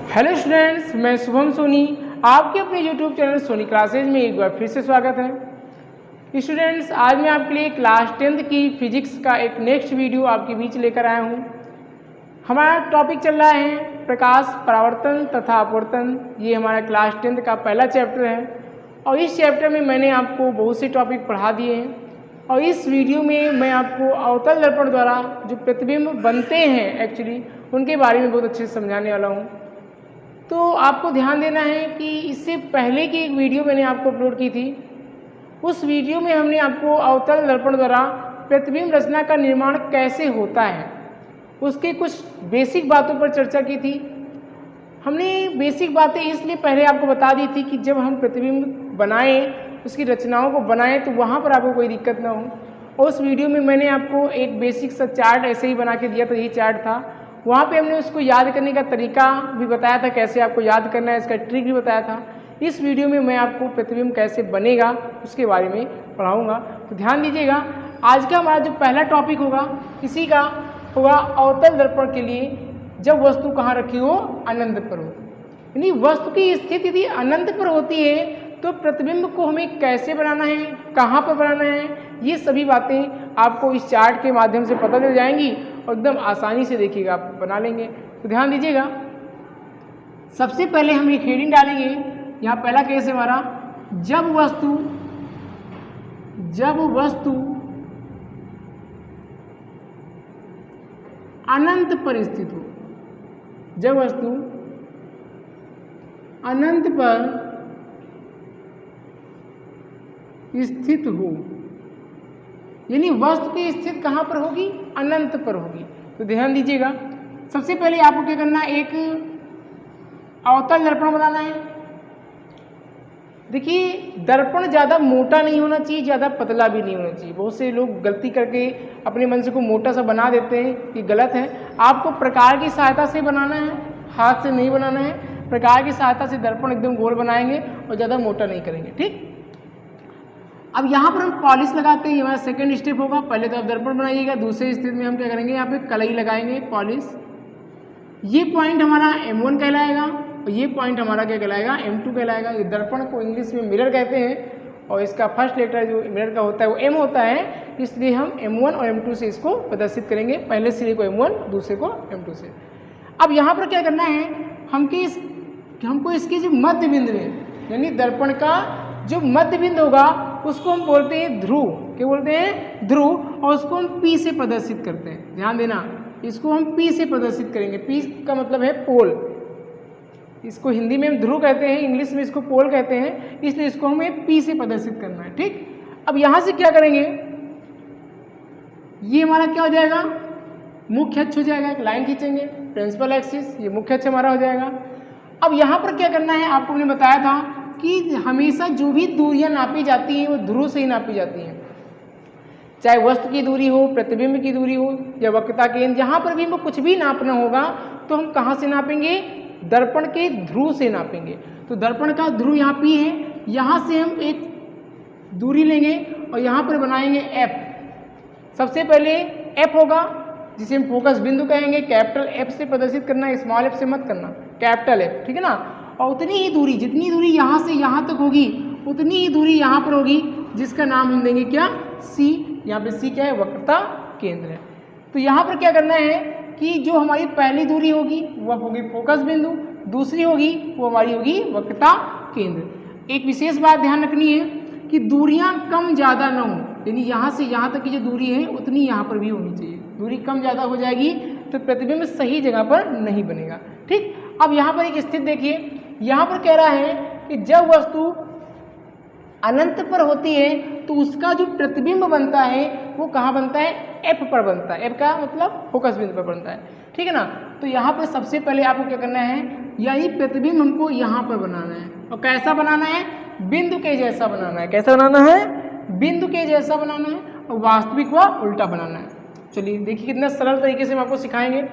Hello students, मैं शुभम सोनी आपके अपने यूट्यूब चैनल सोनी क्लासेज में एक बार फिर से स्वागत है। स्टूडेंट्स, आज मैं आपके लिए क्लास 10th की फिजिक्स का एक नेक्स्ट वीडियो आपके बीच लेकर आया हूँ। हमारा टॉपिक चल रहा है प्रकाश परावर्तन तथा अपवर्तन। ये हमारा क्लास 10th का पहला चैप्टर है और इस चैप्टर में मैंने आपको बहुत से टॉपिक पढ़ा दिए हैं और इस वीडियो में मैं आपको अवतल दर्पण द्वारा जो प्रतिबिंब बनते हैं एक्चुअली उनके बारे में बहुत अच्छे से समझाने वाला हूँ। तो आपको ध्यान देना है कि इससे पहले की एक वीडियो मैंने आपको अपलोड की थी। उस वीडियो में हमने आपको अवतल दर्पण द्वारा प्रतिबिंब रचना का निर्माण कैसे होता है उसके कुछ बेसिक बातों पर चर्चा की थी। हमने बेसिक बातें इसलिए पहले आपको बता दी थी कि जब हम प्रतिबिंब बनाएं, उसकी रचनाओं को बनाएं तो वहाँ पर आपको कोई दिक्कत ना हो। और उस वीडियो में मैंने आपको एक बेसिक सा चार्ट ऐसे ही बना के दिया था, यही चार्ट था। वहाँ पे हमने उसको याद करने का तरीका भी बताया था, कैसे आपको याद करना है, इसका ट्रिक भी बताया था। इस वीडियो में मैं आपको प्रतिबिंब कैसे बनेगा उसके बारे में पढ़ाऊँगा, तो ध्यान दीजिएगा। आज का हमारा जो पहला टॉपिक होगा इसी का होगा अवतल दर्पण के लिए जब वस्तु कहाँ रखी हो, अनंत पर हो। यानी वस्तु की स्थिति यदि अनंत पर होती है तो प्रतिबिंब को हमें कैसे बनाना है, कहाँ पर बनाना है, ये सभी बातें आपको इस चार्ट के माध्यम से पता चल जाएंगी और एकदम आसानी से देखिएगा आप बना लेंगे। तो ध्यान दीजिएगा, सबसे पहले हम एक हेडिंग डालेंगे। यहाँ पहला केस है हमारा जब वस्तु अनंत पर स्थित हो। जब वस्तु अनंत पर स्थित हो, यानी वस्तु की स्थिति कहाँ पर होगी, अनंत पर होगी। तो ध्यान दीजिएगा, सबसे पहले आपको क्या करना है, एक अवतल दर्पण बनाना है। देखिए, दर्पण ज़्यादा मोटा नहीं होना चाहिए, ज़्यादा पतला भी नहीं होना चाहिए। बहुत से लोग गलती करके अपने मन से को मोटा सा बना देते हैं, ये गलत है। आपको प्रकार की सहायता से बनाना है, हाथ से नहीं बनाना है। प्रकार की सहायता से दर्पण एकदम गोल बनाएंगे और ज़्यादा मोटा नहीं करेंगे, ठीक। अब यहाँ पर हम पॉलिश लगाते हैं, ये हमारा सेकंड स्टेप होगा। पहले तो आप दर्पण बनाइएगा, दूसरे स्टेप में हम क्या करेंगे, यहाँ पे कलई लगाएंगे, पॉलिश। ये पॉइंट हमारा M1 कहलाएगा और ये पॉइंट हमारा क्या कहलाएगा, M2 कहलाएगा। ये दर्पण को इंग्लिश में मिरर कहते हैं और इसका फर्स्ट लेटर जो मिरर का होता है वो M होता है, इसलिए हम M1 और M2 से इसको प्रदर्शित करेंगे। पहले सिरे को M1, दूसरे को M2 से। अब यहाँ पर क्या करना है, हमको इसके जो मध्य बिंदु है, यानी दर्पण का जो मध्य बिंदु होगा उसको हम बोलते हैं ध्रुव। क्या बोलते हैं, ध्रुव। और उसको हम P से प्रदर्शित करते हैं। ध्यान देना, इसको हम P से प्रदर्शित करेंगे। P का मतलब है पोल। इसको हिंदी में हम ध्रुव कहते हैं, इंग्लिश में इसको पोल कहते हैं, इसलिए इसको हमें P से प्रदर्शित करना है, ठीक। अब यहाँ से क्या करेंगे, ये हमारा क्या हो जाएगा, मुख्य अक्ष हो जाएगा। एक लाइन खींचेंगे, प्रिंसिपल एक्सिस, ये मुख्य अक्ष हमारा हो जाएगा। अब यहाँ पर क्या करना है, आपको मैंने बताया था कि हमेशा जो भी दूरियां नापी जाती हैं वो ध्रुव से ही नापी जाती हैं। चाहे वस्तु की दूरी हो, प्रतिबिंब की दूरी हो या वक्रता केंद्र, जहाँ पर भी हमको कुछ भी नापना होगा तो हम कहाँ से नापेंगे, दर्पण के ध्रुव से नापेंगे। तो दर्पण का ध्रुव यहाँ P है, यहाँ से हम एक दूरी लेंगे और यहाँ पर बनाएंगे F। सबसे पहले F होगा जिसे हम फोकस बिंदु कहेंगे। कैपिटल F से प्रदर्शित करना, स्मॉल f से मत करना, कैपिटल F, ठीक है ना। और उतनी ही दूरी, जितनी दूरी यहाँ से यहाँ तक होगी उतनी ही दूरी यहाँ पर होगी, जिसका नाम हम देंगे क्या, C। यहाँ पे C क्या है, वक्रता केंद्र है। तो यहाँ पर क्या करना है कि जो हमारी पहली दूरी होगी वह होगी फोकस बिंदु, दूसरी होगी वो हमारी होगी वक्रता केंद्र। एक विशेष बात ध्यान रखनी है कि दूरियाँ कम ज़्यादा ना हो, यानी यहाँ से यहाँ तक की जो दूरी है उतनी यहाँ पर भी होनी चाहिए। दूरी कम ज़्यादा हो जाएगी तो प्रतिबिंब सही जगह पर नहीं बनेगा, ठीक। अब यहाँ पर एक स्थिति देखिए, यहाँ पर कह रहा है कि जब वस्तु अनंत पर होती है तो उसका जो प्रतिबिंब बनता है वो कहाँ बनता है, F पर बनता है। F का मतलब फोकस बिंदु पर बनता है, ठीक है ना। तो यहाँ पर सबसे पहले आपको क्या करना है, यही प्रतिबिंब हमको यहाँ पर बनाना है। और कैसा बनाना है, बिंदु के जैसा बनाना है। कैसा बनाना है, बिंदु के जैसा बनाना है और वास्तविक व उल्टा बनाना है। चलिए देखिए कितना सरल तरीके से हम आपको सिखाएंगे।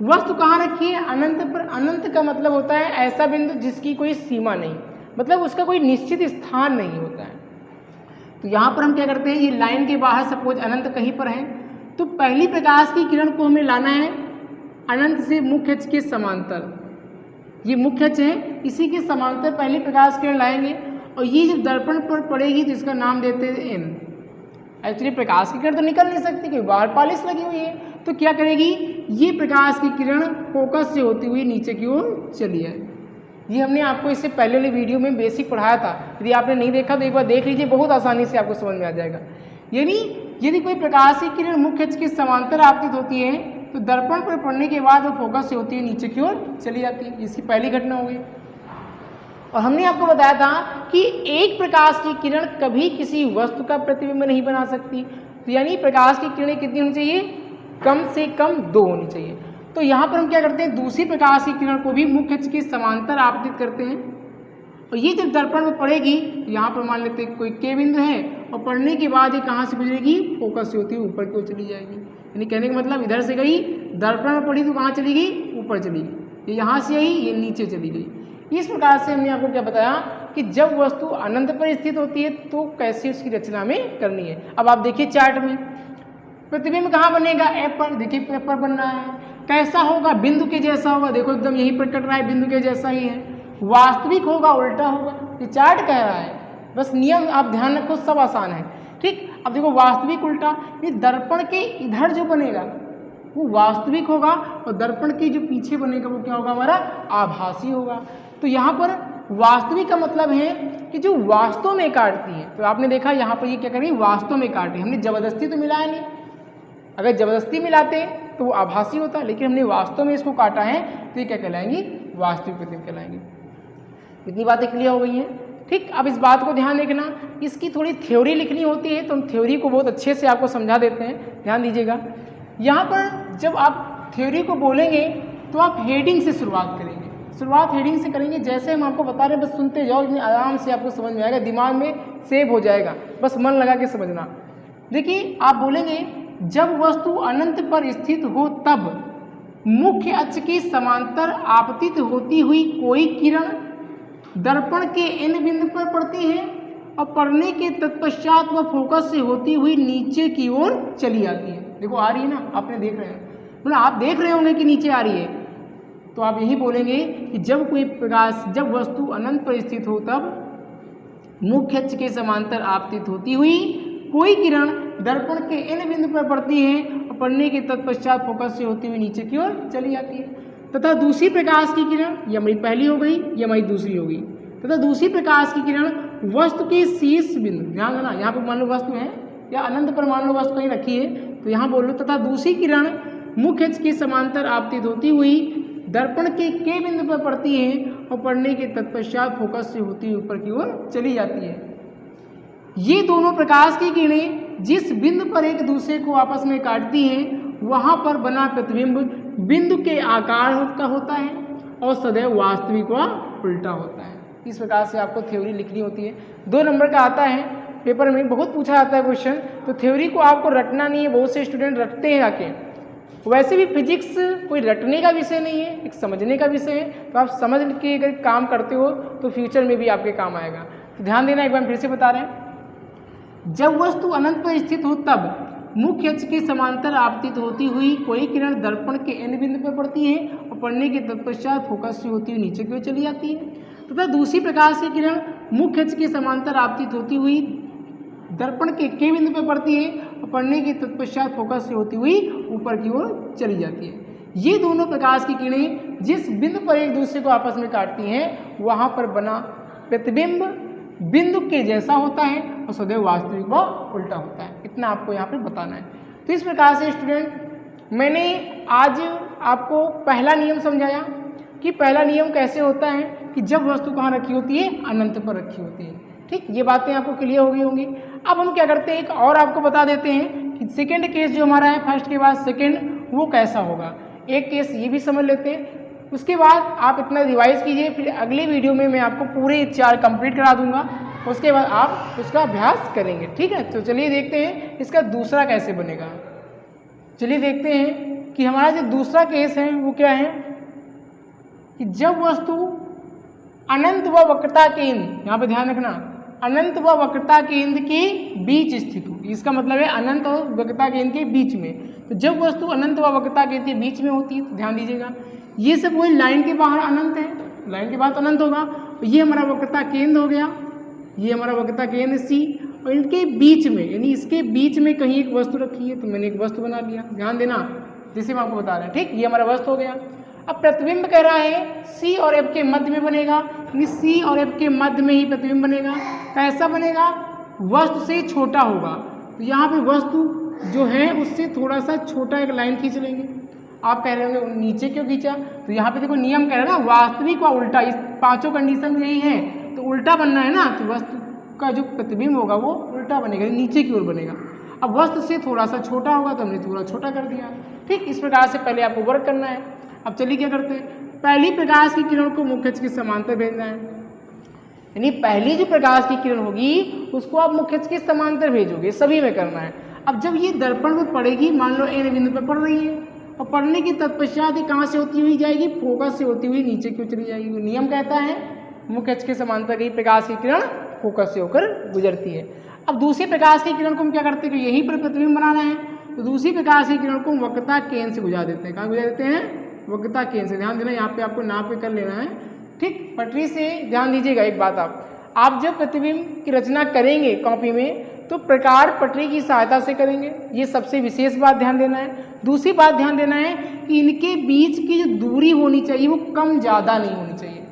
वस्तु कहाँ रखी है, अनंत पर। अनंत का मतलब होता है ऐसा बिंदु जिसकी कोई सीमा नहीं, मतलब उसका कोई निश्चित स्थान नहीं होता है। तो यहाँ पर हम क्या करते हैं, ये लाइन के बाहर सपोज अनंत कहीं पर है तो पहली प्रकाश की किरण को हमें लाना है अनंत से मुख्य अक्ष के समांतर। ये मुख्य अक्ष है, इसी के समांतर पहली प्रकाश किरण लाएंगे और ये जब दर्पण पर पड़ेगी तो इसका नाम देते हैं एन। एक्चुअली प्रकाश की किरण तो निकल नहीं सकती क्योंकि बाहर पॉलिश लगी हुई है, तो क्या करेगी, ये प्रकाश की किरण फोकस से होती हुई नीचे की ओर चली जाएगी। ये हमने आपको इससे पहले वाले वीडियो में बेसिक पढ़ाया था, यदि आपने नहीं देखा तो एक बार देख लीजिए, बहुत आसानी से आपको समझ में आ जाएगा। यानी यदि कोई प्रकाश की किरण मुख्य अक्ष के समांतर आपतित होती है तो दर्पण पर पड़ने के बाद वो फोकस से होती है नीचे की ओर चली जाती है, इसकी पहली घटना हो गई। और हमने आपको बताया था कि एक प्रकाश की किरण कभी किसी वस्तु का प्रतिबिंब नहीं बना सकती, तो यानी प्रकाश की किरणें कितनी होनी चाहिए, कम से कम 2 होनी चाहिए। तो यहाँ पर हम क्या करते हैं, दूसरी प्रकाश की किरण को भी मुख्य अक्ष के समांतर आपतित करते हैं और ये जब दर्पण में पड़ेगी, यहाँ पर मान लेते हैं कोई के बिंदु है और पड़ने के बाद ये कहाँ से गुजरेगी, फोकस से होती हुई ऊपर की ओर चली जाएगी। यानी कहने का मतलब इधर से गई, दर्पण में पड़ी तो कहाँ चली गई, ऊपर चली गई, ये यहाँ से आई, ये नीचे चली गई। इस प्रकार से हमने आपको क्या बताया कि जब वस्तु अनंत पर स्थित होती है तो कैसे उसकी रचना में करनी है। अब आप देखिए चार्ट में प्रतिबिंब कहाँ बनेगा, एफ पर, देखिए एफ पर बन रहा है, कैसा होगा, बिंदु के जैसा होगा, देखो एकदम यहीं पर कट रहा है, बिंदु के जैसा ही है। वास्तविक होगा, उल्टा होगा, ये चार्ट कह रहा है, बस नियम आप ध्यान रखो, सब आसान है। ठीक, अब देखो वास्तविक उल्टा, ये दर्पण के इधर जो बनेगा वो वास्तविक होगा और दर्पण के जो पीछे बनेगा वो क्या होगा, हमारा आभासी होगा। तो यहाँ पर वास्तविक का मतलब है कि जो वास्तव में काटती है, तो आपने देखा यहाँ पर ये क्या करेंगे, वास्तव में काटे, हमने जबरदस्ती तो मिलाया नहीं, अगर जबरदस्ती मिलाते तो वो आभासी होता, लेकिन हमने वास्तव में इसको काटा है तो ये क्या कहलाएंगी, वास्तविक प्रतिबिंब कहलाएंगे। इतनी बातें क्लियर हो गई हैं। ठीक, अब इस बात को ध्यान रखना, इसकी थोड़ी थ्योरी लिखनी होती है तो हम थ्योरी को बहुत अच्छे से आपको समझा देते हैं, ध्यान दीजिएगा। यहाँ पर जब आप थ्योरी को बोलेंगे तो आप हेडिंग से शुरुआत करेंगे, शुरुआत हेडिंग से करेंगे, जैसे हम आपको बता रहे हैं बस सुनते जाओ, इतनी आराम से आपको समझ में आएगा, दिमाग में सेव हो जाएगा, बस मन लगा के समझना। देखिए आप बोलेंगे जब वस्तु अनंत पर स्थित हो तब मुख्य अक्ष के समांतर आपतित होती हुई कोई किरण दर्पण के एन बिंदु पर पड़ती है और पड़ने के तत्पश्चात वह फोकस से होती हुई नीचे की ओर चली आती है। देखो आ रही है ना, आपने देख रहे हैं, मतलब आप देख रहे होंगे कि नीचे आ रही है, तो आप यही बोलेंगे कि जब कोई प्रकाश, जब वस्तु अनंत पर स्थित हो तब मुख्य अक्ष के समांतर आपतित होती हुई कोई किरण दर्पण के एन बिंदु पर पड़ती है और पड़ने के तत्पश्चात फोकस से होती हुई नीचे की ओर चली जाती है। तथा दूसरी प्रकाश की किरण, ये हमारी पहली हो गई, ये हमारी दूसरी हो गई, तथा दूसरी प्रकाश की किरण वस्तु के शीर्ष बिंदु, ध्यान देना, यहाँ पर मान लो वस्तु है या अनंत पर मान लो वस्तु कहीं रखी है, तो यहाँ बोल लो तथा दूसरी किरण मुख्य अक्ष के समांतर आपतित होती हुई दर्पण के बिंदु पर पड़ती है और पड़ने के तत्पश्चात फोकस से होती हुई ऊपर की ओर चली जाती है। ये दोनों प्रकाश की किरणें जिस बिंदु पर एक दूसरे को आपस में काटती हैं वहाँ पर बना प्रतिबिंब बिंदु के आकार का होता है और सदैव वास्तविक व उल्टा होता है। इस प्रकार से आपको थ्योरी लिखनी होती है, 2 नंबर का आता है पेपर में, बहुत पूछा जाता है क्वेश्चन, तो थ्योरी को आपको रटना नहीं है, बहुत से स्टूडेंट रटते हैं आके। वैसे भी फिजिक्स कोई रटने का विषय नहीं है, एक समझने का विषय है, तो आप समझ के अगर काम करते हो तो फ्यूचर में भी आपके काम आएगा। तो ध्यान देना, एक बार फिर से बता रहे हैं, जब वस्तु अनंत पर स्थित हो तब मुख्य अक्ष के समांतर आपतित होती हुई कोई किरण दर्पण के एन बिंदु पर पड़ती है और पड़ने के तत्पश्चात फोकस से होती हुई नीचे की ओर चली जाती है, तथा दूसरी प्रकाश की किरण मुख्य अक्ष के समांतर आपतित होती हुई दर्पण के बिंदु पर पड़ती है और पड़ने के तत्पश्चात फोकस से होती हुई ऊपर की ओर चली जाती है। ये दोनों प्रकाश की किरणें जिस बिंदु पर एक दूसरे को आपस में काटती हैं वहाँ पर बना प्रतिबिंब बिंदु के जैसा होता है और सदैव वास्तविक व उल्टा होता है। इतना आपको यहाँ पे बताना है। तो इस प्रकार से स्टूडेंट मैंने आज आपको पहला नियम समझाया कि पहला नियम कैसे होता है कि जब वस्तु कहाँ रखी होती है, अनंत पर रखी होती है। ठीक, ये बातें आपको क्लियर हो गई होंगी। अब हम क्या करते हैं, एक और आपको बता देते हैं कि सेकेंड केस जो हमारा है, फर्स्ट के बाद सेकेंड, वो कैसा होगा। एक केस ये भी समझ लेते हैं, उसके बाद आप इतना रिवाइज कीजिए, फिर अगले वीडियो में मैं आपको पूरे 4 कंप्लीट करा दूंगा, उसके बाद आप उसका अभ्यास करेंगे। ठीक है, तो चलिए देखते हैं इसका दूसरा कैसे बनेगा। चलिए देखते हैं कि हमारा जो दूसरा केस है वो क्या है कि जब वस्तु अनंत व वक्रता केंद्र, यहाँ पे ध्यान रखना, अनंत व वक्रता केंद्र के बीच स्थित हो। इसका मतलब है अनंत और वक्रता केंद्र के बीच में। तो जब वस्तु अनंत व वक्रता केंद्र के बीच में होती है तो ध्यान दीजिएगा, ये सब वही लाइन के बाहर अनंत है, लाइन के बाद तो अनंत होगा। तो ये हमारा वक्रता केंद्र हो गया, ये हमारा वक्रता केंद्र सी, और इनके बीच में यानी इसके बीच में कहीं एक वस्तु रखी है, तो मैंने एक वस्तु बना लिया, ध्यान देना जिसे हम आपको बता रहे हैं, ठीक। ये हमारा वस्तु हो गया। अब प्रतिबिंब कह रहा है सी और एफ के मध्य में बनेगा, यानी सी और एफ के मध्य में ही प्रतिबिंब बनेगा। कैसा बनेगा? वस्तु से छोटा होगा। तो यहाँ पे वस्तु जो है उससे थोड़ा सा छोटा एक लाइन खींच लेंगे। आप कह रहे होंगे नीचे क्यों खींचा? तो यहाँ पे देखो नियम कह रहे हैं ना, वास्तविक व उल्टा, इस पांचों कंडीशन यही है, तो उल्टा बनना है ना, तो वस्तु का जो प्रतिबिंब होगा वो उल्टा बनेगा, नीचे की ओर बनेगा। अब वस्तु से थोड़ा सा छोटा होगा तो हमने थोड़ा छोटा कर दिया, ठीक। इस प्रकार से पहले आपको वर्क करना है। अब चलिए क्या करते हैं, पहली प्रकाश की किरण को मुख्य अक्ष के समांतर भेजना है, यानी पहली जो प्रकाश की किरण होगी उसको आप मुख्य अक्ष के समांतर भेजोगे, सभी में करना है। अब जब ये दर्पण में पड़ेगी, मान लो ए बिंदु पर पड़ रही है, और पढ़ने की तत्पश्चात कहाँ से होती हुई जाएगी? फोकस से होती हुई नीचे क्यों चली जाएगी? वो नियम कहता है मुख्य अक्ष के समांतर की प्रकाश की किरण फोकस से होकर गुजरती है। अब दूसरी प्रकाश की किरण को हम क्या करते हैं कि यहीं पर प्रतिबिंब बनाना है, तो दूसरी प्रकाश की किरण को वक्रता केंद्र से गुजार देते हैं। कहाँ गुजार देते हैं? वक्रता केंद्र से। ध्यान देना, यहाँ पे आपको नाप के कर लेना है, ठीक। पटरी से ध्यान दीजिएगा एक बात, आप जब प्रतिबिंब की रचना करेंगे कॉपी में तो प्रकार पटरी की सहायता से करेंगे, ये सबसे विशेष बात ध्यान देना है। दूसरी बात ध्यान देना है कि इनके बीच की जो दूरी होनी चाहिए वो कम ज़्यादा नहीं होनी चाहिए।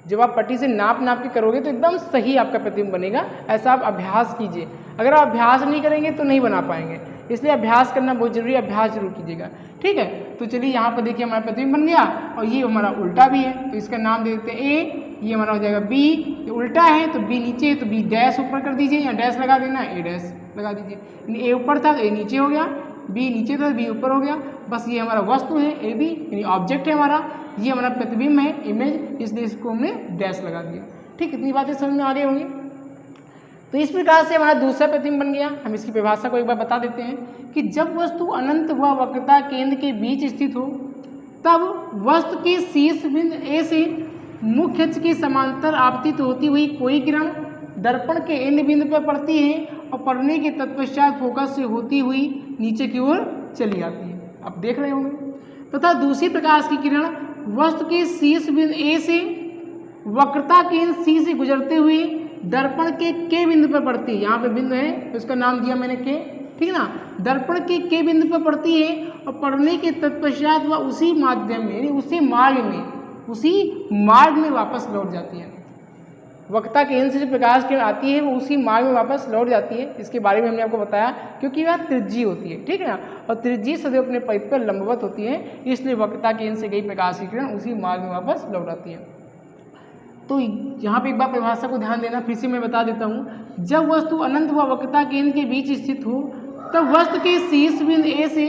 जब आप पट्टी से नाप के करोगे तो एकदम सही आपका प्रतिबिंब बनेगा। ऐसा आप अभ्यास कीजिए, अगर आप अभ्यास नहीं करेंगे तो नहीं बना पाएंगे, इसलिए अभ्यास करना बहुत जरूरी है, अभ्यास जरूर कीजिएगा, ठीक है। तो चलिए यहाँ पर देखिए हमारा प्रतिबिंब बन गया, और ये हमारा उल्टा भी है, तो इसका नाम दे देते हैं ए, ये हमारा हो जाएगा बी, ये उल्टा है तो बी नीचे है तो बी डैश ऊपर कर दीजिए, या डैश लगा देना, ए डैश लगा दीजिए। ए ऊपर था तो ए नीचे हो गया, बी नीचे था तो बी ऊपर हो गया। बस ये हमारा वस्तु है ए बी, यानी ऑब्जेक्ट है हमारा, ये हमारा प्रतिबिंब है इमेज, इसलिए इसको हमने डैश लगा दिया, ठीक। इतनी बातें समझ में आ गई होंगी। तो इस प्रकार से हमारा दूसरा प्रतिबिंब बन गया। हम इसकी परिभाषा को एक बार बता देते हैं कि जब वस्तु अनंत व वक्रता केंद्र के बीच स्थित हो तब वस्तु के शीर्ष बिंदु ए से मुख्य अक्ष के समांतर आपतित होती हुई कोई किरण दर्पण के इंद्र बिंदु पर पड़ती है और पड़ने के तत्पश्चात फोकस से होती हुई नीचे की ओर चली जाती है, आप देख रहे होंगे। तथा दूसरी प्रकाश की किरण वस्तु के शीर्ष बिंदु ए से वक्रता केंद्र सी से गुजरते हुए दर्पण के बिंदु पर पड़ती है। यहाँ पे बिंदु है तो इसका नाम दिया मैंने के, ठीक ना। दर्पण के बिंदु पर पड़ती है और पड़ने के तत्पश्चात वह उसी माध्यम में, यानी उसी मार्ग में वापस लौट जाती है। वक्रता केंद्र से जो प्रकाश किरण आती है वो उसी मार्ग में वापस लौट जाती है। इसके बारे में हमने आपको बताया क्योंकि वह त्रिज्यी होती है, ठीक है ना, और त्रिज्यी सदैव अपने परिधि पर लंबवत होती है, इसलिए वक्रता केंद्र से गई प्रकाश की किरण उसी मार्ग में वापस लौट आती है। तो यहाँ पे एक बार परिभाषा को ध्यान देना, फिर से मैं बता देता हूँ। जब वस्तु अनंत व वक्रता केंद्र के बीच स्थित हो तब वस्तु के शीर्ष बिंदु ए से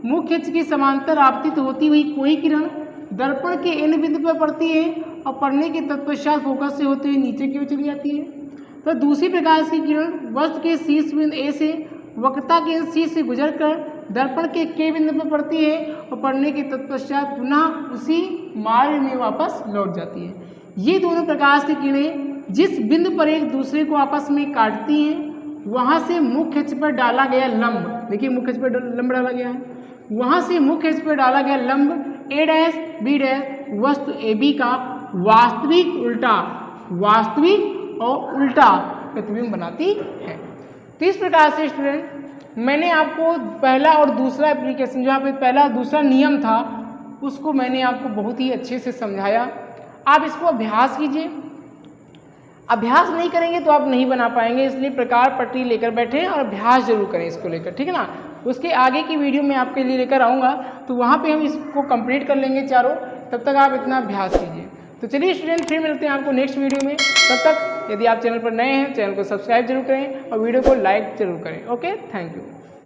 मुख्य अक्ष के समांतर आपतित होती हुई कोई किरण दर्पण के इन बिंदु पर पड़ती है और पड़ने के तत्पश्चात फोकस से होते हुए नीचे की ओर चली जाती है। तो दूसरी प्रकाश की किरण वस्तु के शीर्ष बिंदु ए से वक्रता के सी से गुजरकर दर्पण के बिंदु पर पड़ती है और पड़ने के तत्पश्चात पुनः उसी मार्ग में वापस लौट जाती है। ये दोनों प्रकाश की किरणें जिस बिंदु पर एक दूसरे को आपस में काटती हैं वहाँ से मुख्य अक्ष पर डाला गया लंब, देखिए मुख्य अक्ष पर लंब डाला गया है, वहाँ से मुख्य अक्ष पर डाला गया लंब ए डैश बी डैश वस्तु ए बी का वास्तविक और उल्टा प्रतिबिंब बनाती है। तो इस प्रकार से स्टूडेंट मैंने आपको पहला और दूसरा एप्लीकेशन, जहाँ पे पहला और दूसरा नियम था उसको मैंने आपको बहुत ही अच्छे से समझाया। आप इसको अभ्यास कीजिए, अभ्यास नहीं करेंगे तो आप नहीं बना पाएंगे, इसलिए प्रकार पट्टी लेकर बैठे और अभ्यास जरूर करें इसको लेकर, ठीक है ना। उसके आगे की वीडियो मैं आपके लिए लेकर आऊँगा तो वहाँ पे हम इसको कंप्लीट कर लेंगे चारों, तब तक आप इतना अभ्यास कीजिए। तो चलिए स्टूडेंट फिर मिलते हैं आपको नेक्स्ट वीडियो में, तब तक यदि आप चैनल पर नए हैं चैनल को सब्सक्राइब जरूर करें और वीडियो को लाइक जरूर करें। Okay, thank you.